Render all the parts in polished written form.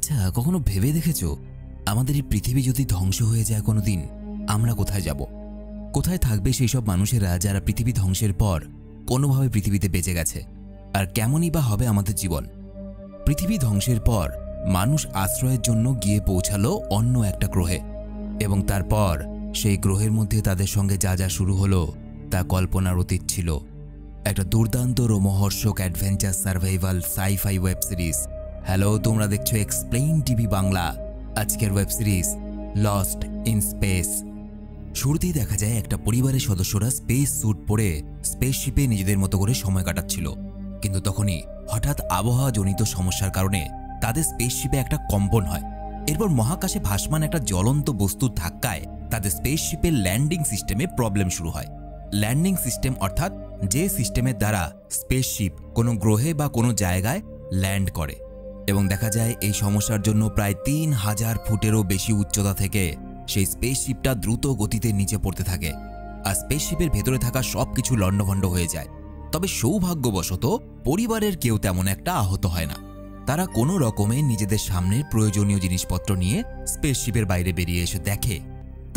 আচ্ছা, কখনো ভেবে দেখেছো আমাদের এই পৃথিবী যদি ধ্বংস হয়ে যায় কোনোদিন, আমরা কোথায় যাব? কোথায় থাকবে সেই সব মানুষেরা যারা পৃথিবী ধ্বংসের পর কোনোভাবে পৃথিবীতে বেঁচে গেছে? আর কেমনই বা হবে আমাদের জীবন? পৃথিবী ধ্বংসের পর মানুষ আশ্রয়ের জন্য গিয়ে পৌঁছালো অন্য একটা গ্রহে, এবং তারপর সেই গ্রহের মধ্যে তাদের সঙ্গে যা যা শুরু হলো তা কল্পনার অতীত ছিল। একটা দুর্দান্ত রোমহর্ষক adventure survival sci-fi web series. Hello, তোমরা দেখছো এক্সপ্লেইন টিভি বাংলা। আজকের web series lost in space. শুরুতেই দেখা যায় একটা পরিবারের সদস্যরা স্পেস স্যুট পরে স্পেসশিপে নিজেদের মতো করে সময় কাটাচ্ছিল, কিন্তু তখনই হঠাৎ আবহাওয়াজনিত সমস্যার কারণে তাদের স্পেসশিপে একটা কম্পন হয়। এরপর মহাকাশে ভাসমান একটা জ্বলন্ত বস্তুর ধাক্কায় তাদের স্পেসশিপের ল্যান্ডিং সিস্টেমে প্রবলেম শুরু হয়। ল্যান্ডিং সিস্টেম অর্থাৎ যে সিস্টেমের দ্বারা স্পেসশিপ কোনো গ্রহে বা কোনো জায়গায় ল্যান্ড করে, এবং দেখা যায় এই সমস্যার জন্য প্রায় 3000 ফুটেরও বেশি উচ্চতা থেকে সেই স্পেসশিপটা দ্রুত গতিতে নিচে পড়তে থাকে, আর স্পেসশিপের ভেতরে থাকা সবকিছু লণ্ডভণ্ড হয়ে যায়। তবে সৌভাগ্যবশত পরিবারের কেউ তেমন একটা আহত হয় না। তারা কোনো রকমে নিজেদের সামনের প্রয়োজনীয় জিনিসপত্র নিয়ে স্পেসশিপের বাইরে বেরিয়ে এসে দেখে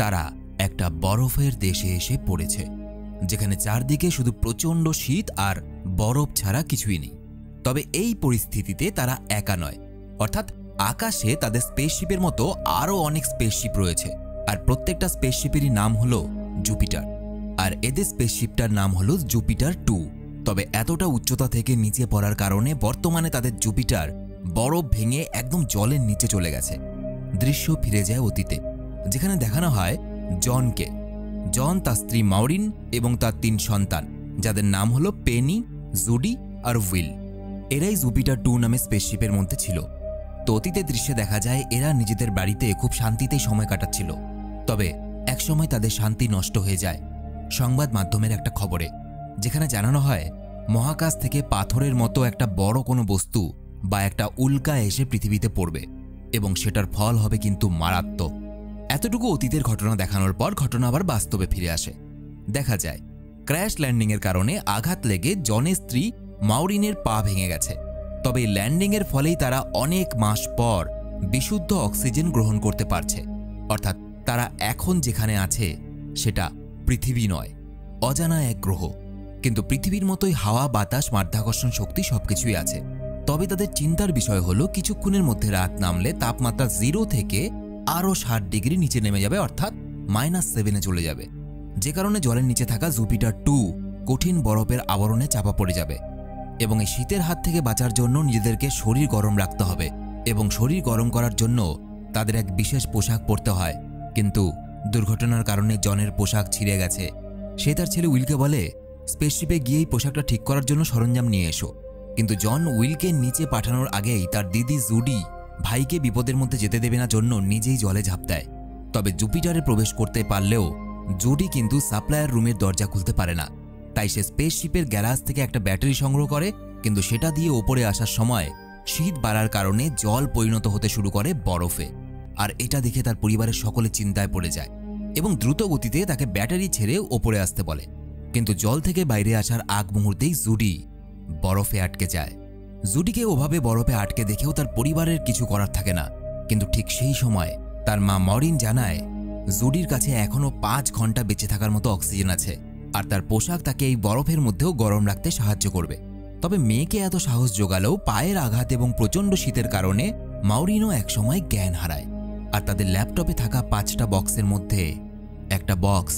তারা একটা বরফের দেশে এসে পড়েছে, যেখানে চারদিকে শুধু প্রচণ্ড শীত আর বরফ ছাড়া কিছুই নেই। তবে এই পরিস্থিতিতে তারা একা নয়, অর্থাৎ আকাশে তাদের স্পেসশিপের মতো আরও অনেক স্পেসশিপ রয়েছে, আর প্রত্যেকটা স্পেসশিপেরই নাম হলো জুপিটার, আর এদের স্পেসশিপটার নাম হলো জুপিটার 2। তবে এতটা উচ্চতা থেকে নিচে পড়ার কারণে বর্তমানে তাদের জুপিটার বরফ ভেঙে একদম জলের নিচে চলে গেছে। দৃশ্য ফিরে যায় অতীতে, যেখানে দেখানো হয় জনকে। জন, তার স্ত্রী মাউরিন এবং তার 3 সন্তান, যাদের নাম হলো পেনি, জুডি আর উইল। এরাই জুপিটার 2 নামে স্পেসশিপের মধ্যে ছিল। তো অতীতের দৃশ্যে দেখা যায় এরা নিজেদের বাড়িতে খুব শান্তিতেই সময় কাটাচ্ছিল। তবে একসময় তাদের শান্তি নষ্ট হয়ে যায় সংবাদ মাধ্যমের একটা খবরে, যেখানে জানানো হয় মহাকাশ থেকে পাথরের মতো একটা বড় কোনো বস্তু বা একটা উল্কা এসে পৃথিবীতে পড়বে, এবং সেটার ফল হবে কিন্তু মারাত্মক। এতটুকু অতীতের ঘটনা দেখানোর পর ঘটনা আবার বাস্তবে ফিরে আসে। দেখা যায় ক্র্যাশ ল্যান্ডিংয়ের কারণে আঘাত লেগে জনের স্ত্রী মাউরিনের পা ভেঙে গেছে। তবে ল্যান্ডিংয়ের ফলেই তারা অনেক মাস পর বিশুদ্ধ অক্সিজেন গ্রহণ করতে পারছে, অর্থাৎ তারা এখন যেখানে আছে সেটা পৃথিবী নয়, অজানা এক গ্রহ। কিন্তু পৃথিবীর মতোই হাওয়া, বাতাস, মাধ্যাকর্ষণ শক্তি সবকিছুই আছে। তবে তাদের চিন্তার বিষয় হলো কিছুক্ষণের মধ্যে রাত নামলে তাপমাত্রা 0 থেকে আরও 60 ডিগ্রি নিচে নেমে যাবে, অর্থাৎ -7-এ চলে যাবে, যে কারণে জলের নিচে থাকা জুপিটার 2 কঠিন বরফের আবরণে চাপা পড়ে যাবে। এবং এই শীতের হাত থেকে বাঁচার জন্য নিজেদেরকে শরীর গরম রাখতে হবে, এবং শরীর গরম করার জন্য তাদের এক বিশেষ পোশাক পরতে হয়। কিন্তু দুর্ঘটনার কারণে জনের পোশাক ছিঁড়ে গেছে। সে তার ছেলে উইলকে বলে, স্পেসশিপে গিয়েই পোশাকটা ঠিক করার জন্য সরঞ্জাম নিয়ে এসো। কিন্তু জন উইলকে নিচে পাঠানোর আগেই তার দিদি জুডি ভাইকে বিপদের মধ্যে যেতে দেবে না জন্য নিজেই জলে ঝাঁপ দেয়। তবে জুপিটারে প্রবেশ করতে পারলেও জুডি কিন্তু সাপ্লায়ার রুমের দরজা খুলতে পারে না। তাই সে স্পেসশিপের গ্যারাজ থেকে একটা ব্যাটারি সংগ্রহ করে, কিন্তু সেটা দিয়ে ওপরে আসার সময় শীত বাড়ার কারণে জল পরিণত হতে শুরু করে বরফে। আর এটা দেখে তার পরিবারের সকলে চিন্তায় পড়ে যায় এবং দ্রুত গতিতে তাকে ব্যাটারি ছেড়ে ওপরে আসতে বলে। কিন্তু জল থেকে বাইরে আসার আগ মুহূর্তেই জুডি বরফে আটকে যায়। জুডিকে ওভাবে বরফে আটকে দেখেও তার পরিবারের কিছু করার থাকে না। কিন্তু ঠিক সেই সময় তার মা মরিন জানায় জুডির কাছে এখনও 5 ঘন্টা বেঁচে থাকার মতো অক্সিজেন আছে, আর তার পোশাক তাকে এই বরফের মধ্যেও গরম রাখতে সাহায্য করবে। তবে মেয়েকে এত সাহস জোগালেও পায়ের আঘাত এবং প্রচণ্ড শীতের কারণে মাউরিনও একসময় জ্ঞান হারায়। আর তাদের ল্যাপটপে থাকা 5টা বক্সের মধ্যে একটা বক্স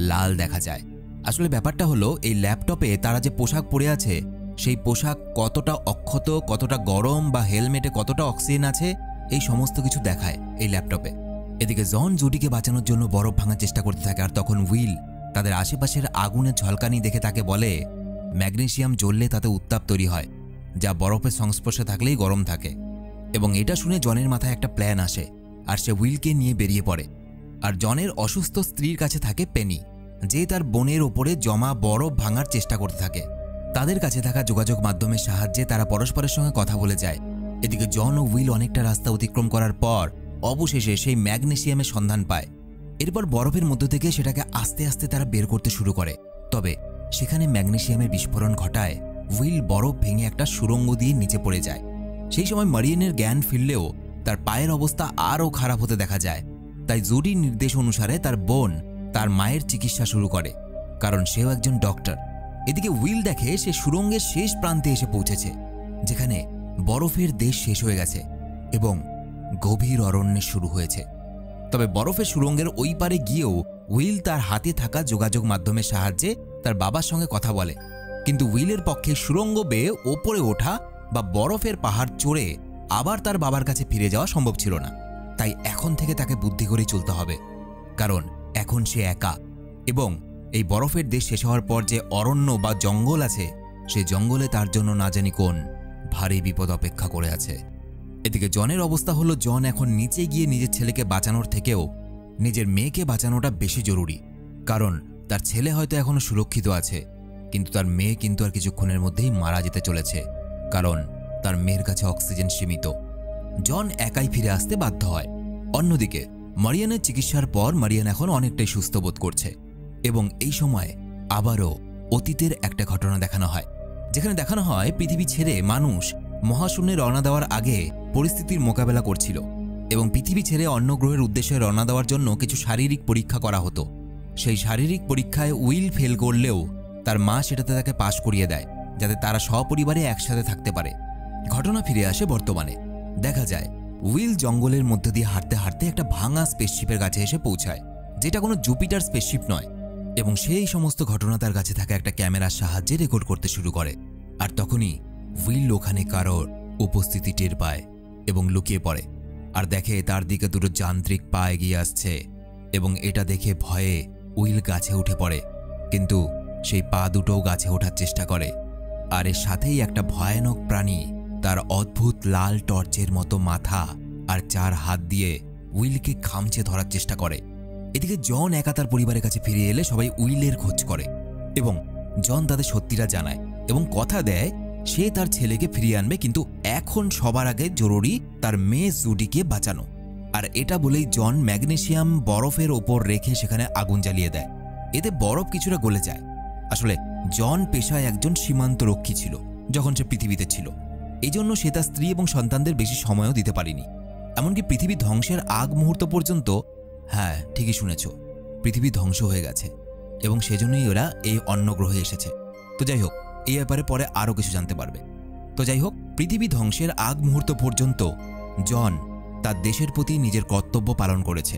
লাল দেখা যায়। আসলে ব্যাপারটা হলো, এই ল্যাপটপে তারা যে পোশাক পরে আছে সেই পোশাক কতটা অক্ষত, কতটা গরম, বা হেলমেটে কতটা অক্সিজেন আছে, এই সমস্ত কিছু দেখায় এই ল্যাপটপে। এদিকে জন জুডিকে বাঁচানোর জন্য বরফ ভাঙার চেষ্টা করতে থাকে, আর তখন উইল তাদের আশেপাশের আগুনের ঝলকানি দেখে তাকে বলে ম্যাগনেসিয়াম জ্বললে তাতে উত্তাপ তৈরি হয়, যা বরফের সংস্পর্শে থাকলেই গরম থাকে। এবং এটা শুনে জনের মাথায় একটা প্ল্যান আসে, আর সে উইলকে নিয়ে বেরিয়ে পড়ে। আর জনের অসুস্থ স্ত্রীর কাছে থাকে পেনি, যে তার বোনের ওপরে জমা বরফ ভাঙার চেষ্টা করতে থাকে। তাদের কাছে থাকা যোগাযোগ মাধ্যমের সাহায্যে তারা পরস্পরের সঙ্গে কথা বলে যায়। এদিকে জন ও উইল অনেকটা রাস্তা অতিক্রম করার পর অবশেষে সেই ম্যাগনেসিয়ামের সন্ধান পায়। এরপর বরফের মধ্য থেকে সেটাকে আস্তে আস্তে তারা বের করতে শুরু করে। তবে সেখানে ম্যাগনেসিয়ামের বিস্ফোরণ ঘটায় উইল বরফ ভেঙে একটা সুড়ঙ্গ দিয়ে নিচে পড়ে যায়। সেই সময় মারিয়েনের জ্ঞান ফিরলেও তার পায়ের অবস্থা আরও খারাপ হতে দেখা যায়। তাই জুডির নির্দেশ অনুসারে তার বোন তার মায়ের চিকিৎসা শুরু করে, কারণ সেও একজন ডক্টর। এদিকে উইল দেখে সে সুড়ঙ্গের শেষ প্রান্তে এসে পৌঁছেছে, যেখানে বরফের দেশ শেষ হয়ে গেছে এবং গভীর অরণ্য শুরু হয়েছে। তবে বরফের সুড়ঙ্গের ওই পারে গিয়েও উইল তার হাতে থাকা যোগাযোগ মাধ্যমের সাহায্যে তার বাবার সঙ্গে কথা বলে, কিন্তু উইলের পক্ষে সুড়ঙ্গ বেয়ে ওপরে ওঠা বা বরফের পাহাড় চড়ে আবার তার বাবার কাছে ফিরে যাওয়া সম্ভব ছিল না। তাই এখন থেকে তাকে বুদ্ধি করেই চলতে হবে, কারণ এখন সে একা এবং এই বরফের দেশ শেষ হওয়ার পর যে অরণ্য বা জঙ্গল আছে, সে জঙ্গলে তার জন্য না জানি কোন ভারী বিপদ অপেক্ষা করে আছে। এদিকে জনের অবস্থা হলো, জন এখন নিচে গিয়ে নিজের ছেলেকে বাঁচানোর থেকেও নিজের মেয়েকে বাঁচানোটা বেশি জরুরি, কারণ তার ছেলে হয়তো এখনো সুরক্ষিত আছে, কিন্তু তার মেয়ে কিন্তু আর কিছুক্ষণের মধ্যেই মারা যেতে চলেছে, কারণ তার মেয়ের কাছে অক্সিজেন সীমিত। জন একাই ফিরে আসতে বাধ্য হয়। অন্যদিকে মারিয়ানের চিকিৎসার পর মারিয়ান এখন অনেকটাই সুস্থ বোধ করছে এবং এই সময় আবারও অতীতের একটা ঘটনা দেখানো হয়, যেখানে দেখানো হয় পৃথিবী ছেড়ে মানুষ মহাশূন্যে রওনা দেওয়ার আগে পরিস্থিতির মোকাবেলা করছিল এবং পৃথিবী ছেড়ে অন্য গ্রহের উদ্দেশ্যে রওনা দেওয়ার জন্য কিছু শারীরিক পরীক্ষা করা হতো। সেই শারীরিক পরীক্ষায় উইল ফেল করলেও তার মা সেটাতে তাকে পাশ করিয়ে দেয়, যাতে তারা সপরিবারে একসাথে থাকতে পারে। ঘটনা ফিরে আসে বর্তমানে। দেখা যায় উইল জঙ্গলের মধ্য দিয়ে হাঁটতে হাঁটতে একটা ভাঙা স্পেসশিপের কাছে এসে পৌঁছায়, যেটা কোনো জুপিটার স্পেসশিপ নয়, এবং সেই সমস্ত ঘটনা তার কাছে থাকা একটা ক্যামেরার সাহায্যে রেকর্ড করতে শুরু করে। আর তখনই উইল ওখানে কারোর উপস্থিতি টের পায় এবং লুকিয়ে পড়ে, আর দেখে তার দিকে দুটো যান্ত্রিক পা এগিয়ে আসছে এবং এটা দেখে ভয়ে উইল গাছে উঠে পড়ে, কিন্তু সেই পা দুটোও গাছে ওঠার চেষ্টা করে। আর এর সাথেই একটা ভয়ানক প্রাণী তার অদ্ভুত লাল টর্চের মতো মাথা আর 4 হাত দিয়ে উইলকে খামচে ধরার চেষ্টা করে। এদিকে জন একা তার পরিবারের কাছে ফিরে এলে সবাই উইলের খোঁজ করে এবং জন তাদের সত্যিটা জানায় এবং কথা দেয় সে তার ছেলেকে ফিরিয়ে আনবে, কিন্তু এখন সবার আগে জরুরি তার মেয়ে জুডিকে বাঁচানো। আর এটা বলেই জন ম্যাগনেসিয়াম বরফের ওপর রেখে সেখানে আগুন জ্বালিয়ে দেয়। এতে বরফ কিছুটা গলে যায়। আসলে জন পেশায় একজন সীমান্তরক্ষী ছিল যখন সে পৃথিবীতে ছিল, এই জন্য সে তার স্ত্রী এবং সন্তানদের বেশি সময়ও দিতে পারেনি, এমনকি পৃথিবী ধ্বংসের আগ মুহূর্ত পর্যন্ত। হ্যাঁ, ঠিকই শুনেছ, পৃথিবী ধ্বংস হয়ে গেছে এবং সেজন্যই ওরা এই অন্য গ্রহে এসেছে। তো যাই হোক, এই ব্যাপারে পরে আরও কিছু জানতে পারবে। তো যাই হোক, পৃথিবী ধ্বংসের আগ মুহূর্ত পর্যন্ত জন তার দেশের প্রতি নিজের কর্তব্য পালন করেছে,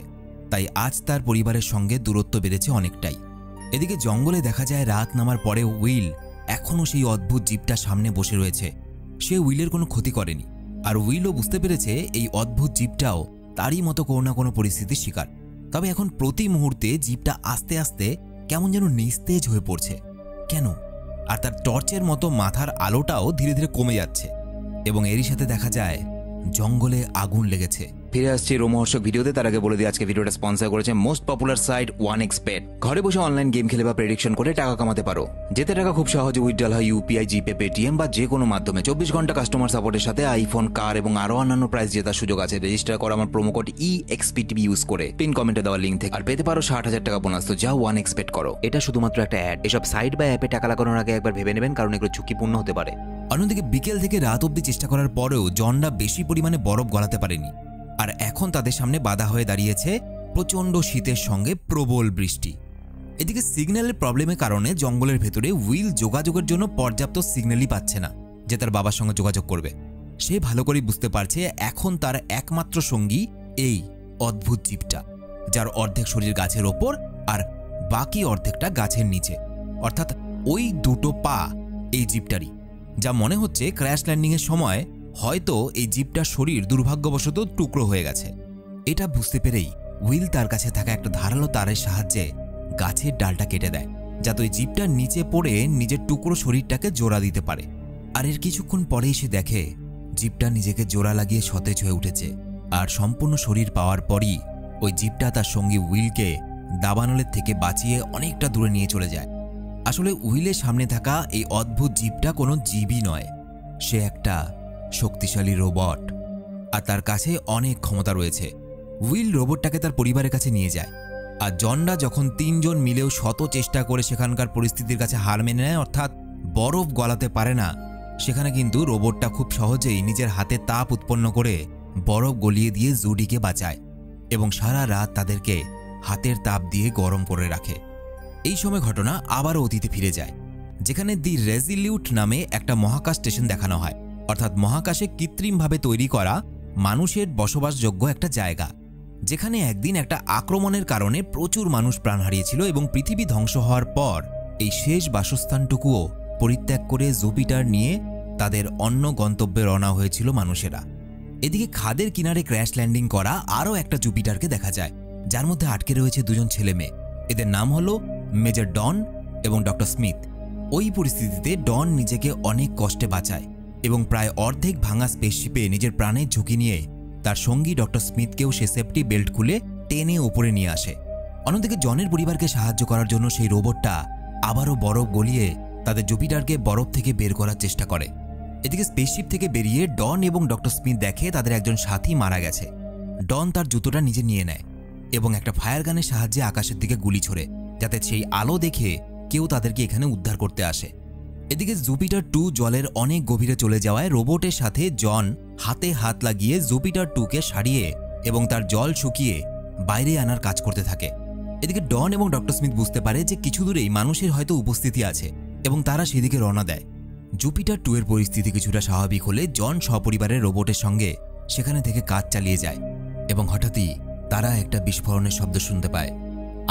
তাই আজ তার পরিবারের সঙ্গে দূরত্ব বেড়েছে অনেকটাই। এদিকে জঙ্গলে দেখা যায় রাত নামার পরেও উইল এখনও সেই অদ্ভুত জীবটা সামনে বসে রয়েছে। সে উইলের কোনো ক্ষতি করেনি, আর উইলও বুঝতে পেরেছে এই অদ্ভুত জীবটাও তারই মতো কোনো না কোনো পরিস্থিতির শিকার। তবে এখন প্রতি মুহূর্তে জীবটা আস্তে আস্তে কেমন যেন নিস্তেজ হয়ে পড়ছে। কেন? আর তার টর্চের মতো মাথার আলোটাও ধীরে ধীরে কমে যাচ্ছে এবং এরই সাথে দেখা যায় জঙ্গলে আগুন লেগেছে। ফিরে আসছি রোমহর্ষক ভিডিওতে। তার আগে বলে দিই, আজকে ভিডিওটা স্পন্সর করেছে মোস্ট পপুলার সাইট 1xbet। ঘরে বসে অনলাইন গেম খেলে বা প্রেডিকশন করে টাকা কামাতে পারো, যেতে টাকা খুব সহজে উইথড্রল হয় ইউপিআই, জিপে, পেটিএম বা যে কোনো মাধ্যমে। 24 ঘন্টা কাস্টমার সাপোর্টের সাথে আইফোন, কার এবং আরো অন্যান্য প্রাইজ জেতার সুযোগ আছে। রেজিস্টার করো আমার প্রোমো কোড EXPTV ইউজ করে পিন কমেন্টে দেওয়া লিঙ্ক থেকে, আর পেতে পারো 60,000 টাকা বোনাস। তো যাও 1xbet করো। এটা শুধুমাত্র একটা অ্যাড। এসব সাইট বা অ্যাপে টাকা লাগানোর আগে একবার ভেবে নেবেন, কারণ এগুলো ঝুঁকিপূর্ণ হতে পারে। অন্যদিকে বিকেল থেকে রাত অবধি চেষ্টা করার পরেও জনরা বেশি পরিমাণে বরফ গলাতে পারেনি, আর এখন তাদের সামনে বাধা হয়ে দাঁড়িয়েছে প্রচণ্ড শীতের সঙ্গে প্রবল বৃষ্টি। এদিকে সিগন্যালের প্রবলেমের কারণে জঙ্গলের ভেতরে উইল যোগাযোগের জন্য পর্যাপ্ত সিগন্যালই পাচ্ছে না যে তার বাবার সঙ্গে যোগাযোগ করবে। সে ভালো করেই বুঝতে পারছে এখন তার একমাত্র সঙ্গী এই অদ্ভুত জীবটা, যার অর্ধেক শরীর গাছের ওপর আর বাকি অর্ধেকটা গাছের নিচে, অর্থাৎ ওই দুটো পা এই জীবটারই। যা মনে হচ্ছে ক্র্যাশ ল্যান্ডিংয়ের সময় হয়তো এই জীবটার শরীর দুর্ভাগ্যবশত টুকরো হয়ে গেছে। এটা বুঝতে পেরেই উইল তার কাছে থাকা একটা ধারালো তারের সাহায্যে গাছের ডালটা কেটে দেয়, যাতে ওই জীবটার নিচে পড়ে নিজের টুকরো শরীরটাকে জোড়া দিতে পারে। আর এর কিছুক্ষণ পরেই সে দেখে জীবটা নিজেকে জোড়া লাগিয়ে সতেজ হয়ে উঠেছে, আর সম্পূর্ণ শরীর পাওয়ার পরই ওই জীবটা তার সঙ্গী উইলকে দাবানলের থেকে বাঁচিয়ে অনেকটা দূরে নিয়ে চলে যায়। আসলে উইলের সামনে থাকা এই অদ্ভুত জীবটা কোনো জীবই নয়, সে একটা শক্তিশালী রোবট, আর তার কাছে অনেক ক্ষমতা রয়েছে। উইল রোবটটাকে তার পরিবারের কাছে নিয়ে যায়, আর জনরা যখন 3 জন মিলেও শত চেষ্টা করে সেখানকার পরিস্থিতির কাছে হার মেনে নেয়, অর্থাৎ বরফ গলাতে পারে না, সেখানে কিন্তু রোবটটা খুব সহজেই নিজের হাতে তাপ উৎপন্ন করে বরফ গলিয়ে দিয়ে জুডিকে বাঁচায় এবং সারা রাত তাদেরকে হাতের তাপ দিয়ে গরম করে রাখে। এই সময় ঘটনা আবারও অতীতে ফিরে যায়, যেখানে দি রেজিলিউট নামে একটা মহাকাশ স্টেশন দেখানো হয়, অর্থাৎ মহাকাশে কৃত্রিমভাবে তৈরি করা মানুষের বসবাসযোগ্য একটা জায়গা, যেখানে একদিন একটা আক্রমণের কারণে প্রচুর মানুষ প্রাণ হারিয়েছিল এবং পৃথিবী ধ্বংস হওয়ার পর এই শেষ বাসস্থানটুকুও পরিত্যাগ করে জুপিটার নিয়ে তাদের অন্য গন্তব্যে রওনা হয়েছিল মানুষেরা। এদিকে খাদের কিনারে ক্র্যাশ ল্যান্ডিং করা আরও একটা জুপিটারকে দেখা যায়, যার মধ্যে আটকে রয়েছে দুজন ছেলে মেয়ে। এদের নাম হলো মেজর ডন এবং ডক্টর স্মিথ। ওই পরিস্থিতিতে ডন নিজেকে অনেক কষ্টে বাঁচায় এবং প্রায় অর্ধেক ভাঙা স্পেসশিপে নিজের প্রাণের ঝুঁকি নিয়ে তার সঙ্গী ডক্টর স্মিথকেও সে সেফটি বেল্ট খুলে টেনে ওপরে নিয়ে আসে। অন্যদিকে জনের পরিবারকে সাহায্য করার জন্য সেই রোবটটা আবারও বরফ গলিয়ে তাদের জুপিটারকে বরফ থেকে বের করার চেষ্টা করে। এদিকে স্পেসশিপ থেকে বেরিয়ে ডন এবং ডক্টর স্মিথ দেখে তাদের একজন সাথী মারা গেছে। ডন তার জুতোটা নিজে নিয়ে নেয় এবং একটা ফায়ার গানের সাহায্যে আকাশের দিকে গুলি ছোড়ে, যাতে সেই আলো দেখে কেউ তাদেরকে এখানে উদ্ধার করতে আসে। এদিকে জুপিটার 2 জলের অনেক গভীরে চলে যাওয়ায় রোবটের সাথে জন হাতে হাত লাগিয়ে জুপিটার 2কে সারিয়ে এবং তার জল শুকিয়ে বাইরে আনার কাজ করতে থাকে। এদিকে ডন এবং ডক্টর স্মিথ বুঝতে পারে যে কিছু দূরেই মানুষের হয়তো উপস্থিতি আছে এবং তারা সেদিকে রওনা দেয়। জুপিটার 2 এর পরিস্থিতি কিছুটা স্বাভাবিক হলে জন সপরিবারের রোবটের সঙ্গে সেখানে থেকে কাজ চালিয়ে যায় এবং হঠাৎই তারা একটা বিস্ফোরণের শব্দ শুনতে পায়।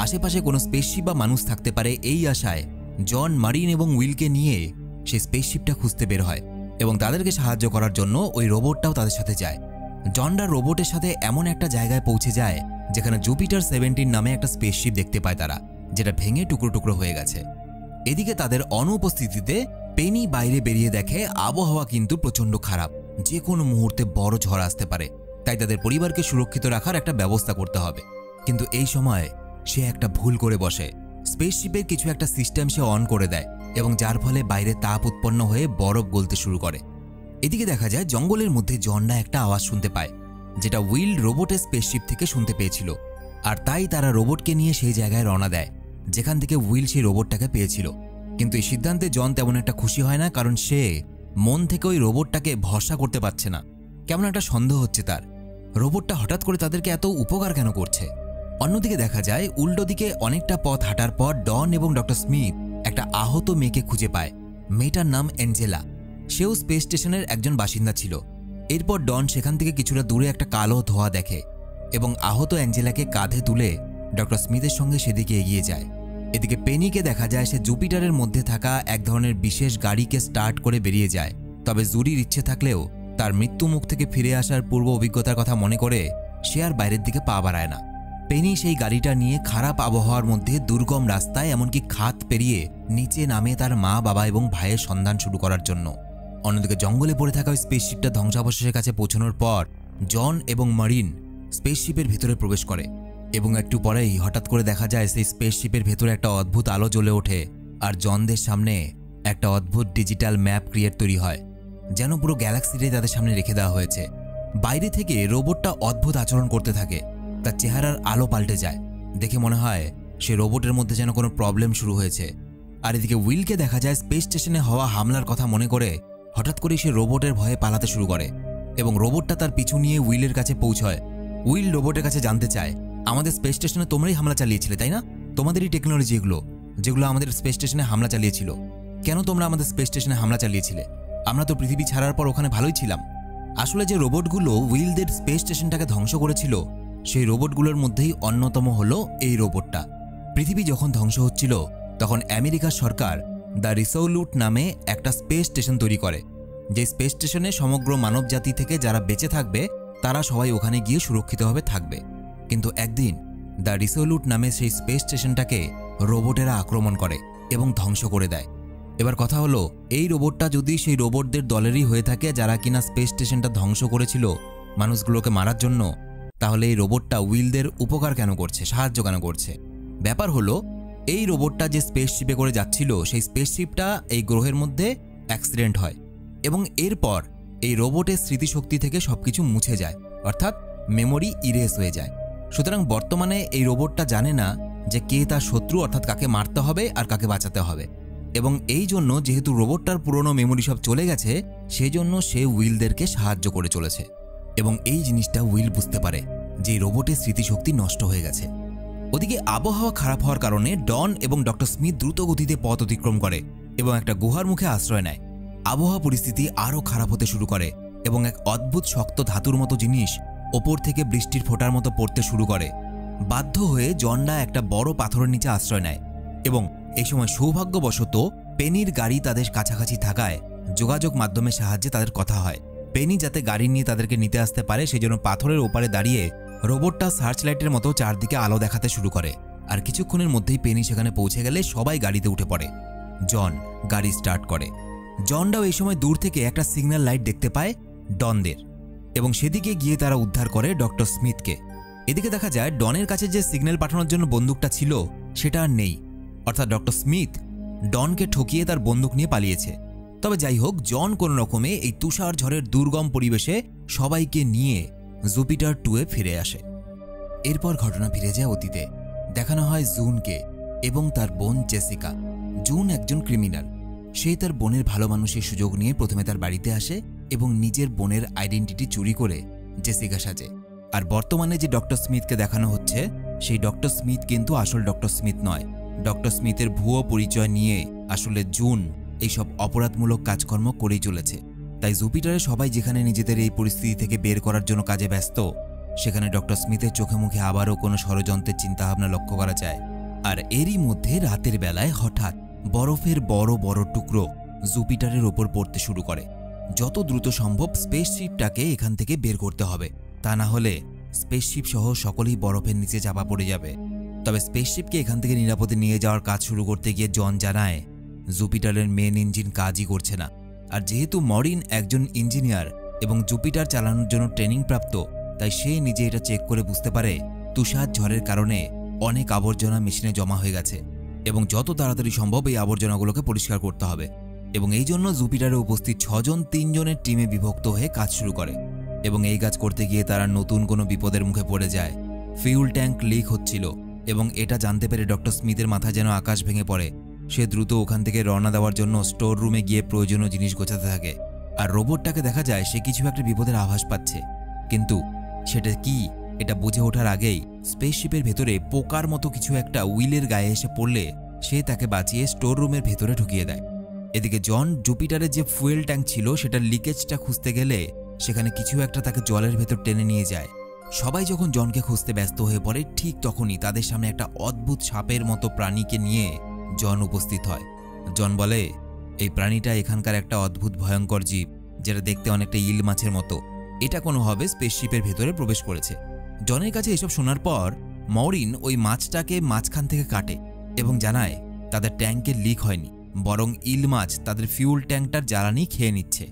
আশেপাশে কোনো স্পেসশিপ বা মানুষ থাকতে পারে এই আশায় জন, মারিন এবং উইলকে নিয়ে সেই স্পেসশিপটা খুঁজতে বের হয় এবং তাদেরকে সাহায্য করার জন্য ওই রোবটটাও তাদের সাথে যায়। জনরা রোবটের সাথে এমন একটা জায়গায় পৌঁছে যায় যেখানে জুপিটার 17 নামে একটা স্পেসশিপ দেখতে পায় তারা, যেটা ভেঙে টুকরো টুকরো হয়ে গেছে। এদিকে তাদের অনুপস্থিতিতে পেনি বাইরে বেরিয়ে দেখে আবহাওয়া কিন্তু প্রচণ্ড খারাপ, যে কোনো মুহূর্তে বড় ঝড় আসতে পারে, তাই তাদের পরিবারকে সুরক্ষিত রাখার একটা ব্যবস্থা করতে হবে। কিন্তু এই সময় সে একটা ভুল করে বসে। স্পেসশিপের কিছু একটা সিস্টেম সে অন করে দেয় এবং যার ফলে বাইরে তাপ উৎপন্ন হয়ে বরফ গলতে শুরু করে। এদিকে দেখা যায় জঙ্গলের মধ্যে জনরা একটা আওয়াজ শুনতে পায়, যেটা উইল রোবটের স্পেসশিপ থেকে শুনতে পেয়েছিল, আর তাই তারা রোবটকে নিয়ে সেই জায়গায় রওনা দেয় যেখান থেকে উইল সেই রোবটটাকে পেয়েছিল। কিন্তু এই সিদ্ধান্তে জন তেমন একটা খুশি হয় না, কারণ সে মন থেকে ওই রোবটটাকে ভরসা করতে পারছে না। কেমন একটা সন্দেহ হচ্ছে তার, রোবটটা হঠাৎ করে তাদেরকে এত উপকার কেন করছে। অন্যদিকে দেখা যায় উল্টো দিকে অনেকটা পথ হাঁটার পর ডন এবং ডক্টর স্মিথ একটা আহত মেয়েকে খুঁজে পায়। মেয়েটার নাম অ্যাঞ্জেলা, সেও স্পেস স্টেশনের একজন বাসিন্দা ছিল। এরপর ডন সেখান থেকে কিছুটা দূরে একটা কালো ধোঁয়া দেখে এবং আহত অ্যাঞ্জেলাকে কাঁধে তুলে ডক্টর স্মিথের সঙ্গে সেদিকে এগিয়ে যায়। এদিকে পেনিকে দেখা যায় সে জুপিটারের মধ্যে থাকা এক ধরনের বিশেষ গাড়িকে স্টার্ট করে বেরিয়ে যায়। তবে জুরির ইচ্ছে থাকলেও তার মৃত্যুমুখ থেকে ফিরে আসার পূর্ব অভিজ্ঞতার কথা মনে করে সে আর বাইরের দিকে পা বাড়ায় না। পেনি সেই গাড়িটা নিয়ে খারাপ আবহাওয়ার মধ্যে দুর্গম রাস্তায় এমনকি খাত পেরিয়ে নিচে নামে তার মা, বাবা এবং ভাইয়ের সন্ধান শুরু করার জন্য। অন্যদিকে জঙ্গলে পড়ে থাকা ওই স্পেসশিপটা ধ্বংসাবশেষের কাছে পৌঁছানোর পর জন এবং মারিন স্পেসশিপের ভেতরে প্রবেশ করে এবং একটু পরেই হঠাৎ করে দেখা যায় সেই স্পেসশিপের ভেতরে একটা অদ্ভুত আলো জ্বলে ওঠে আর জনদের সামনে একটা অদ্ভুত ডিজিটাল ম্যাপ ক্রিয়েট তৈরি হয়, যেন পুরো গ্যালাক্সিটাই তাদের সামনে রেখে দেওয়া হয়েছে। বাইরে থেকে রোবটটা অদ্ভুত আচরণ করতে থাকে, তার চেহারার আলো পাল্টে যায়, দেখে মনে হয় সে রোবটের মধ্যে যেন কোনো প্রবলেম শুরু হয়েছে। আর এদিকে উইলকে দেখা যায় স্পেস স্টেশনে হওয়া হামলার কথা মনে করে হঠাৎ করে সে রোবটের ভয়ে পালাতে শুরু করে এবং রোবটটা তার পিছু নিয়ে উইলের কাছে পৌঁছয়। উইল রোবটের কাছে জানতে চায়, আমাদের স্পেস স্টেশনে তোমরাই হামলা চালিয়েছিলে তাই না? তোমাদেরই টেকনোলজি এগুলো, যেগুলো আমাদের স্পেস স্টেশনে হামলা চালিয়েছিল। কেন তোমরা আমাদের স্পেস স্টেশনে হামলা চালিয়েছিলে? আমরা তো পৃথিবী ছাড়ার পর ওখানে ভালোই ছিলাম। আসলে যে রোবটগুলো উইলদের স্পেস স্টেশনটাকে ধ্বংস করেছিল সেই রোবটগুলোর মধ্যেই অন্যতম হলো এই রোবটটা। পৃথিবী যখন ধ্বংস হচ্ছিল তখন আমেরিকার সরকার দ্য রিসোলুট নামে একটা স্পেস স্টেশন তৈরি করে, যে স্পেস স্টেশনে সমগ্র মানবজাতি থেকে যারা বেঁচে থাকবে তারা সবাই ওখানে গিয়ে সুরক্ষিতভাবে থাকবে। কিন্তু একদিন দ্য রিসোলুট নামে সেই স্পেস স্টেশনটাকে রোবটেরা আক্রমণ করে এবং ধ্বংস করে দেয়। এবার কথা হলো, এই রোবটটা যদি সেই রোবটদের দলেরই হয়ে থাকে যারা কিনা স্পেস স্টেশনটা ধ্বংস করেছিল মানুষগুলোকে মারার জন্য, তাহলে এই রোবটটা উইলদের উপকার কেন করছে, সাহায্য কেন করছে? ব্যাপার হলো, এই রোবটটা যে স্পেসশিপে করে যাচ্ছিল সেই স্পেসশিপটা এই গ্রহের মধ্যে অ্যাক্সিডেন্ট হয় এবং এরপর এই রোবটের স্মৃতিশক্তি থেকে সবকিছু মুছে যায়, অর্থাৎ মেমোরি ইরেজ হয়ে যায়। সুতরাং বর্তমানে এই রোবটটা জানে না যে কে তার শত্রু, অর্থাৎ কাকে মারতে হবে আর কাকে বাঁচাতে হবে। এবং এই জন্য যেহেতু রোবটটার পুরনো মেমোরি সব চলে গেছে, সেই জন্য সে উইলদেরকে সাহায্য করে চলেছে। এবং এই জিনিসটা উইল বুঝতে পারে যে রোবটের স্মৃতিশক্তি নষ্ট হয়ে গেছে। ওদিকে আবহাওয়া খারাপ হওয়ার কারণে ডন এবং ডক্টর স্মিথ দ্রুত গতিতে পথ অতিক্রম করে এবং একটা গুহার মুখে আশ্রয় নেয়। আবহাওয়া পরিস্থিতি আরও খারাপ হতে শুরু করে এবং এক অদ্ভুত শক্ত ধাতুর মতো জিনিস ওপর থেকে বৃষ্টির ফোঁটার মতো পড়তে শুরু করে। বাধ্য হয়ে জনরা একটা বড় পাথরের নিচে আশ্রয় নেয় এবং এই সময় সৌভাগ্যবশত পেনির গাড়ি তাদের কাছাকাছি থাকায় যোগাযোগ মাধ্যমের সাহায্যে তাদের কথা হয়। পেনি যাতে গাড়ি নিয়ে তাদেরকে নিতে আসতে পারে সেজন্য পাথরের ওপারে দাঁড়িয়ে রোবটটা সার্চ লাইটের মতো চারদিকে আলো দেখাতে শুরু করে। আর কিছুক্ষণের মধ্যেই পেনি সেখানে পৌঁছে গেলে সবাই গাড়িতে উঠে পড়ে। জন গাড়ি স্টার্ট করে। জনরাও এই সময় দূর থেকে একটা সিগন্যাল লাইট দেখতে পায় ডনদের এবং সেদিকে গিয়ে তারা উদ্ধার করে ডক্টর স্মিথকে। এদিকে দেখা যায় ডনের কাছে যে সিগন্যাল পাঠানোর জন্য বন্দুকটা ছিল সেটা আর নেই, অর্থাৎ ডক্টর স্মিথ ডনকে ঠকিয়ে তার বন্দুক নিয়ে পালিয়েছে। তবে যাই হোক, জন কোনো রকমে এই তুষার ঝড়ের দুর্গম পরিবেশে সবাইকে নিয়ে জুপিটার 2-এ ফিরে আসে। এরপর ঘটনা ফিরে যায় অতীতে। দেখানো হয় জুনকে এবং তার বোন জেসিকা। জুন একজন ক্রিমিনাল। সে তার বোনের ভালো মানুষের সুযোগ নিয়ে প্রথমে তার বাড়িতে আসে এবং নিজের বোনের আইডেন্টিটি চুরি করে জেসিকা সাজে। আর বর্তমানে যে ডক্টর স্মিথকে দেখানো হচ্ছে সেই ডক্টর স্মিথ কিন্তু আসল ডক্টর স্মিথ নয়। ডক্টর স্মিথের ভুয়ো পরিচয় নিয়ে আসলে জুন এইসব অপরাধমূলক কাজকর্ম করেই চলেছে। তাই জুপিটারে সবাই যেখানে নিজেদের এই পরিস্থিতি থেকে বের করার জন্য কাজে ব্যস্ত, সেখানে ডক্টর স্মিথের চোখে মুখে আবারও কোনো ষড়যন্ত্রের চিন্তাভাবনা লক্ষ্য করা যায়। আর এরই মধ্যে রাতের বেলায় হঠাৎ বরফের বড় বড় টুকরো জুপিটারের ওপর পড়তে শুরু করে। যত দ্রুত সম্ভব স্পেসশিপটাকে এখান থেকে বের করতে হবে, তা না হলে স্পেসশিপ সহ সকলেই বরফের নিচে চাপা পড়ে যাবে। তবে স্পেসশিপকে এখান থেকে নিরাপদে নিয়ে যাওয়ার কাজ শুরু করতে গিয়ে জন জানায় জুপিটারের মেন ইঞ্জিন কাজই করছে না। আর যেহেতু মরিন একজন ইঞ্জিনিয়ার এবং জুপিটার চালানোর জন্য ট্রেনিং প্রাপ্ত, তাই সে নিজে এটা চেক করে বুঝতে পারে তুষার ঝড়ের কারণে অনেক আবর্জনা মেশিনে জমা হয়ে গেছে এবং যত তাড়াতাড়ি সম্ভব এই আবর্জনাগুলোকে পরিষ্কার করতে হবে। এবং এই জন্য জুপিটারে উপস্থিত 6 জন 3 জনের টিমে বিভক্ত হয়ে কাজ শুরু করে এবং এই কাজ করতে গিয়ে তারা নতুন কোনো বিপদের মুখে পড়ে যায়। ফিউল ট্যাঙ্ক লিক হচ্ছিল এবং এটা জানতে পেরে ডক্টর স্মিথের মাথায় যেন আকাশ ভেঙে পড়ে। সে দ্রুত ওখান থেকে রওনা দেওয়ার জন্য স্টোর রুমে গিয়ে প্রয়োজনীয় জিনিস গোছাতে থাকে। আর রোবটটাকে দেখা যায় সে কিছু একটা বিপদের আভাস পাচ্ছে, কিন্তু সেটা কি এটা বুঝে ওঠার আগেই স্পেসশিপের ভেতরে পোকার মতো কিছু একটা উইলের গায়ে এসে পড়লে সে তাকে বাঁচিয়ে স্টোর রুমের ভেতরে ঢুকিয়ে দেয়। এদিকে জন জুপিটারের যে ফুয়েল ট্যাঙ্ক ছিল সেটার লিকেজটা খুঁজতে গেলে সেখানে কিছু একটা তাকে জলের ভেতর টেনে নিয়ে যায়। সবাই যখন জনকে খুঁজতে ব্যস্ত হয়ে পড়ে ঠিক তখনই তাদের সামনে একটা অদ্ভুত সাপের মতো প্রাণীকে নিয়ে জন উপস্থিত হয়। জন বলে এই প্রাণীটা এখানকার একটা অদ্ভুত ভয়ঙ্কর জীব, যেটা দেখতে অনেকটা ইল মাছের মতো। এটা কোনোভাবে স্পেসশিপের ভেতরে প্রবেশ করেছে। জনের কাছে এসব শোনার পর মরিন ওই মাছটাকে মাঝখান থেকে কাটে এবং জানায় তাদের ট্যাঙ্কের লিক হয়নি, বরং ইল মাছ তাদের ফিউল ট্যাঙ্কটার জ্বালানি খেয়ে নিচ্ছে।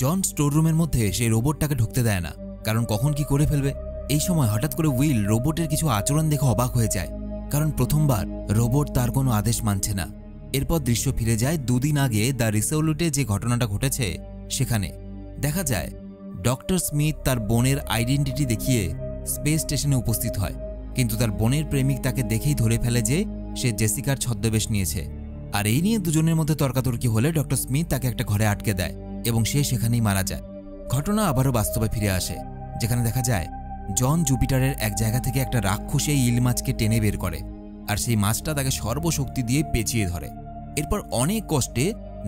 জন স্টোর রুমের মধ্যে সেই রোবটটাকে ঢুকতে দেয় না, কারণ কখন কি করে ফেলবে। এই সময় হঠাৎ করে উইল রোবটের কিছু আচরণ দেখে অবাক হয়ে যায়, কারণ প্রথমবার রোবট তার কোনো আদেশ মানছে না। এরপর দৃশ্য ফিরে যায় 2 দিন আগে দ্য রিসোলুটে যে ঘটনাটা ঘটেছে সেখানে। দেখা যায় ডক্টর স্মিথ তার বোনের আইডেন্টিটি দেখিয়ে স্পেস স্টেশনে উপস্থিত হয়, কিন্তু তার বোনের প্রেমিক তাকে দেখেই ধরে ফেলে যে সে জেসিকার ছদ্মবেশ নিয়েছে। আর এই নিয়ে দুজনের মধ্যে তর্কাতর্কি হলে ডক্টর স্মিথ তাকে একটা ঘরে আটকে দেয় এবং সে সেখানেই মারা যায়। ঘটনা আবারও বাস্তবে ফিরে আসে, যেখানে দেখা যায় জন জুপিটারের এক জায়গা থেকে একটা রাক্ষসী ইল মাছকে টেনে বের করে আর সেই মাছটা তাকে সর্বশক্তি দিয়ে পেঁচিয়ে ধরে। এরপর অনেক কষ্টে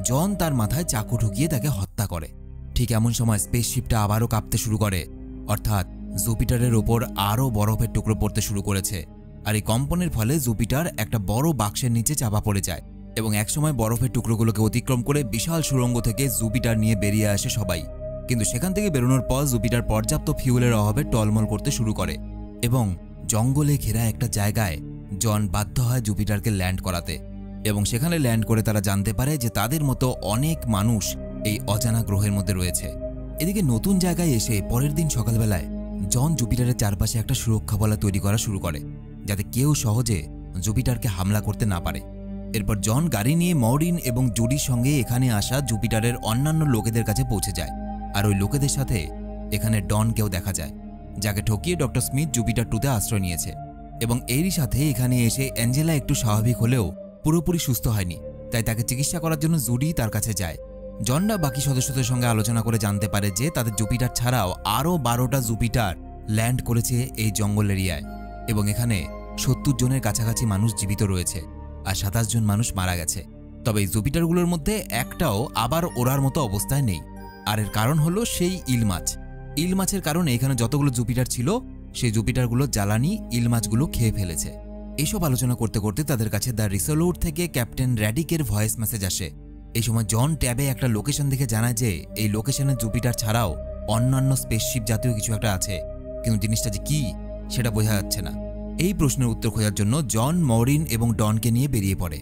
জন তার মাথায় চাকু ঢুকিয়ে তাকে হত্যা করে। ঠিক এমন সময় স্পেসশিপটা আবারও কাঁপতে শুরু করে, অর্থাৎ জুপিটারের ওপর আরও বরফের টুকরো পড়তে শুরু করেছে। আর এই কম্পনের ফলে জুপিটার একটা বড় বাক্সের নিচে চাপা পড়ে যায় এবং একসময় বরফের টুকরোগুলোকে অতিক্রম করে বিশাল সুড়ঙ্গ থেকে জুপিটার নিয়ে বেরিয়ে আসে সবাই। কিন্তু সেখান থেকে বেরোনোর পর জুপিটার পর্যাপ্ত ফিউলের অভাবে টলমল করতে শুরু করে এবং জঙ্গলে ঘেরা একটা জায়গায় জন বাধ্য হয় জুপিটারকে ল্যান্ড করাতে এবং সেখানে ল্যান্ড করে তারা জানতে পারে যে তাদের মতো অনেক মানুষ এই অজানা গ্রহের মধ্যে রয়েছে। এদিকে নতুন জায়গায় এসে পরের দিন সকালবেলায় জন জুপিটারের চারপাশে একটা সুরক্ষা বলয় তৈরি করা শুরু করে, যাতে কেউ সহজে জুপিটারকে হামলা করতে না পারে। এরপর জন গাড়ি নিয়ে মরিন এবং জুডির সঙ্গে এখানে আসা জুপিটারের অন্যান্য লোকেদের কাছে পৌঁছে যায়। আর ওই লোকেদের সাথে এখানে ডনকেও দেখা যায়, যাকে ঠকিয়ে ডক্টর স্মিথ জুপিটার 2-তে আশ্রয় নিয়েছে। এবং এরই সাথে এখানে এসে অ্যাঞ্জেলা একটু স্বাভাবিক হলেও পুরোপুরি সুস্থ হয়নি, তাই তাকে চিকিৎসা করার জন্য জুডি তার কাছে যায় জনরা বাকি সদস্যদের সঙ্গে আলোচনা করে জানতে পারে যে তাদের জুপিটার ছাড়াও আরও 12টা জুপিটার ল্যান্ড করেছে এই জঙ্গল এরিয়ায় এবং এখানে 70 জনের কাছাকাছি মানুষ জীবিত রয়েছে আর 27 জন মানুষ মারা গেছে। তবে এই জুপিটারগুলোর মধ্যে একটাও আবার ওড়ার মতো অবস্থায় নেই। আর এর কারণ হলো সেই ইল মাছ। ইল মাছের কারণে এখানে যতগুলো জুপিটার ছিল সেই জুপিটারগুলো জ্বালানি ইল মাছগুলো খেয়ে ফেলেছে। এসব আলোচনা করতে করতে তাদের কাছে দ্য রিসোলুট থেকে ক্যাপ্টেন র্যাডিকের ভয়েস মেসেজ আসে। এই সময় জন ট্যাবে একটা লোকেশন দেখে জানায় যে এই লোকেশনে জুপিটার ছাড়াও অন্যান্য স্পেসশিপ জাতীয় কিছু একটা আছে, কিন্তু জিনিসটা যে কি সেটা বোঝা যাচ্ছে না। এই প্রশ্নের উত্তর খোঁজার জন্য জন মরিন এবং ডনকে নিয়ে বেরিয়ে পড়ে।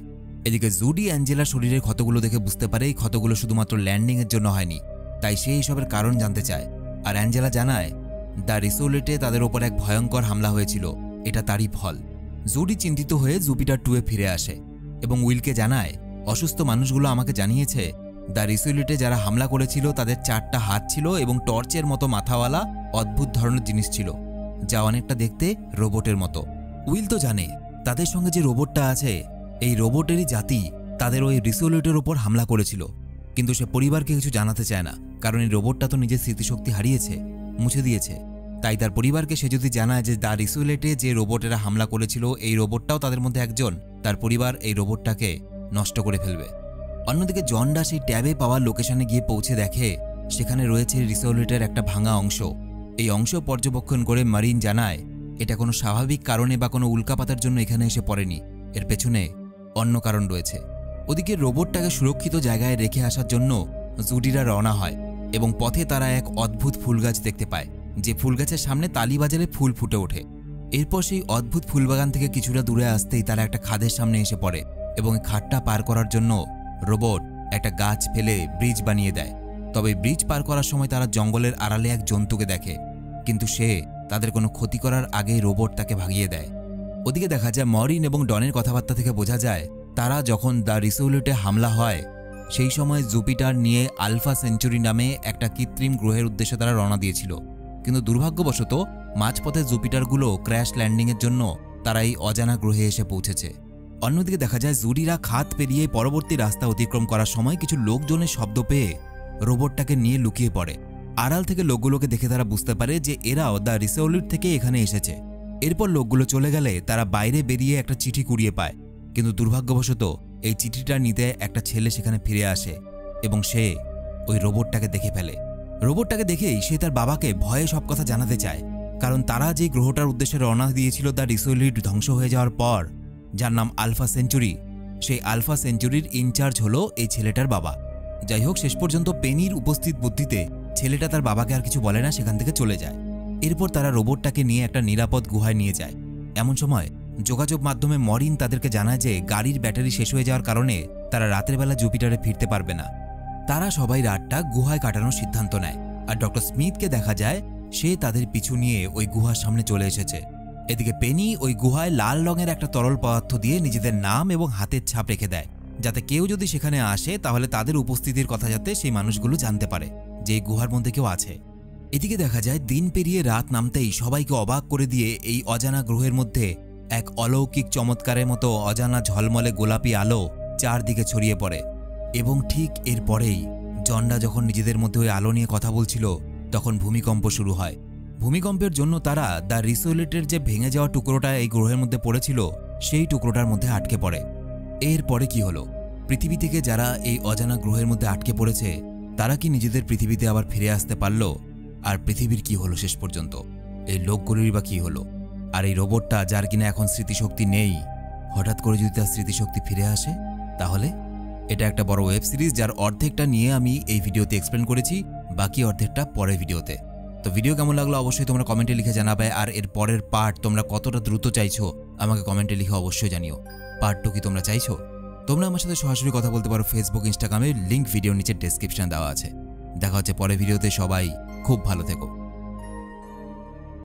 এদিকে জুডি অ্যাঞ্জেলার শরীরের ক্ষতগুলো দেখে বুঝতে পারে এই ক্ষতগুলো শুধুমাত্র ল্যান্ডিংয়ের জন্য হয়নি, তাই সে এইসবের কারণ জানতে চায়। আর অ্যাঞ্জেলা জানায় দ্য রিসোলেটে তাদের ওপর এক ভয়ঙ্কর হামলা হয়েছিল, এটা তারই ফল। জুডি চিন্তিত হয়ে জুপিটার 2-এ ফিরে আসে এবং উইলকে জানায় অসুস্থ মানুষগুলো আমাকে জানিয়েছে দ্য রিসোলেটে যারা হামলা করেছিল তাদের 4টা হাত ছিল এবং টর্চের মতো মাথাওয়ালা অদ্ভুত ধরনের জিনিস ছিল, যা অনেকটা দেখতে রোবটের মতো। উইল তো জানে তাদের সঙ্গে যে রোবটটা আছে এই রোবটেরই জাতি তাদের ওই রিসোলেটের ওপর হামলা করেছিল, কিন্তু সে পরিবারকে কিছু জানাতে চায় না, কারণ এই রোবটটা তো নিজের স্মৃতিশক্তি হারিয়েছে, মুছে দিয়েছে। তাই তার পরিবারকে সে যদি জানায় যে দ্য রিসোলেটে যে রোবটেরা হামলা করেছিল এই রোবটটাও তাদের মধ্যে একজন, তার পরিবার এই রোবটটাকে নষ্ট করে ফেলবে। অন্যদিকে জনরা সেই ট্যাবে পাওয়ার লোকেশনে গিয়ে পৌঁছে দেখে সেখানে রয়েছে রিসোলেটের একটা ভাঙা অংশ। এই অংশ পর্যবেক্ষণ করে মারিন জানায় এটা কোনো স্বাভাবিক কারণে বা কোনো উল্কাপাতার জন্য এখানে এসে পড়েনি, এর পেছনে অন্য কারণ রয়েছে। ওদিকে রোবটটাকে সুরক্ষিত জায়গায় রেখে আসার জন্য জুডিরা রওনা হয় এবং পথে তারা এক অদ্ভুত ফুলগাছ দেখতে পায়, যে ফুলগাছের সামনে তালি বাজালে ফুল ফুটে ওঠে। এরপর সেই অদ্ভুত ফুলবাগান থেকে কিছুটা দূরে আসতেই তারা একটা খাদের সামনে এসে পড়ে এবং খাদটা পার করার জন্য রোবট একটা গাছ ফেলে ব্রিজ বানিয়ে দেয়। তবে ব্রিজ পার করার সময় তারা জঙ্গলের আড়ালে এক জন্তুকে দেখে, কিন্তু সে তাদের কোনো ক্ষতি করার আগেই রোবট তাকে ভাগিয়ে দেয়। ওদিকে দেখা যায় মরিন এবং ডনের কথাবার্তা থেকে বোঝা যায় তারা যখন দ্য রিসোলেটে হামলা হয় সেই সময় জুপিটার নিয়ে আলফা সেঞ্চুরি নামে একটা কৃত্রিম গ্রহের উদ্দেশ্যে তারা রওনা দিয়েছিল, কিন্তু দুর্ভাগ্যবশত মাঝপথে জুপিটারগুলো ক্র্যাশ ল্যান্ডিংয়ের জন্য তারা এই অজানা গ্রহে এসে পৌঁছেছে। অন্যদিকে দেখা যায় জুডিরা খাত পেরিয়ে পরবর্তী রাস্তা অতিক্রম করার সময় কিছু লোকজনের শব্দ পেয়ে রোবটটাকে নিয়ে লুকিয়ে পড়ে। আড়াল থেকে লোকগুলোকে দেখে তারা বুঝতে পারে যে এরাও দ্য রিসোলেট থেকে এখানে এসেছে। এরপর লোকগুলো চলে গেলে তারা বাইরে বেরিয়ে একটা চিঠি কুড়িয়ে পায়, কিন্তু দুর্ভাগ্যবশত এই চিঠিটা নিতে একটা ছেলে সেখানে ফিরে আসে এবং সে ওই রোবটটাকে দেখে ফেলে। রোবটটাকে দেখেই সে তার বাবাকে ভয়ে সব কথা জানাতে চায়, কারণ তারা যে গ্রহটার উদ্দেশ্যে রওনা দিয়েছিল দ্য রিসোলেট ধ্বংস হয়ে যাওয়ার পর, যার নাম আলফা সেঞ্চুরি, সেই আলফা সেঞ্চুরির ইনচার্জ হলো এই ছেলেটার বাবা। যাই হোক, শেষ পর্যন্ত পেনির উপস্থিত বুদ্ধিতে ছেলেটা তার বাবাকে আর কিছু বলে না, সেখান থেকে চলে যায়। এরপর তারা রোবটটাকে নিয়ে একটা নিরাপদ গুহায় নিয়ে যায়। এমন সময় যোগাযোগ মাধ্যমে মরিন তাদেরকে জানায় যে গাড়ির ব্যাটারি শেষ হয়ে যাওয়ার কারণে তারা রাতের বেলা জুপিটারে ফিরতে পারবে না। তারা সবাই রাতটা গুহায় কাটানোর সিদ্ধান্ত নেয়, আর ডক্টর স্মিথকে দেখা যায় সে তাদের পিছু নিয়ে ওই গুহার সামনে চলে এসেছে। এদিকে পেনি ওই গুহায় লাল রঙের একটা তরল পদার্থ দিয়ে নিজেদের নাম এবং হাতের ছাপ রেখে দেয়, যাতে কেউ যদি সেখানে আসে তাহলে তাদের উপস্থিতির কথা যাতে সেই মানুষগুলো জানতে পারে যে এই গুহার মধ্যে কেউ আছে। এদিকে দেখা যায় দিন পেরিয়ে রাত নামতেই সবাইকে অবাক করে দিয়ে এই অজানা গ্রহের মধ্যে এক অলৌকিক চমৎকারের মতো অজানা ঝলমলে গোলাপি আলো চারদিকে ছড়িয়ে পড়ে। এবং ঠিক এর পরেই জনরা যখন নিজেদের মধ্যে ওই আলো নিয়ে কথা বলছিল তখন ভূমিকম্প শুরু হয়। ভূমিকম্পের জন্য তারা দ্য রিসোলেটের যে ভেঙে যাওয়া টুকরোটা এই গ্রহের মধ্যে পড়েছিল সেই টুকরোটার মধ্যে আটকে পড়ে। এরপরে কি হলো? পৃথিবী থেকে যারা এই অজানা গ্রহের মধ্যে আটকে পড়েছে তারা কি নিজেদের পৃথিবীতে আবার ফিরে আসতে পারল? আর পৃথিবীর কি হলো শেষ পর্যন্ত? এই লোকগুলির বা কি হলো? আর এই রোবটটা যার কিনা এখন স্মৃতিশক্তি নেই, হঠাৎ করে যদি তার স্মৃতিশক্তি ফিরে আসে, তাহলে এটা একটা বড় ওয়েব সিরিজ যার অর্ধেকটা নিয়ে আমি এই ভিডিওতে এক্সপ্লেন করেছি, বাকি অর্ধেকটা পরের ভিডিওতে। তো ভিডিও কেমন লাগলো অবশ্যই তোমরা কমেন্টে লিখে জানাবে, আর এর পরের পার্ট তোমরা কতটা দ্রুত চাইছো আমাকে কমেন্টে লিখে অবশ্যই জানিও। পার্ট 2 কি তোমরা চাইছো? তোমরা আমার সাথে সরাসরি কথা বলতে পারো ফেসবুক, ইনস্টাগ্রামে, লিঙ্ক ভিডিওর নিচে ডেসক্রিপশনে দেওয়া আছে। দেখা হচ্ছে পরের ভিডিওতে। সবাই খুব ভালো থেকো।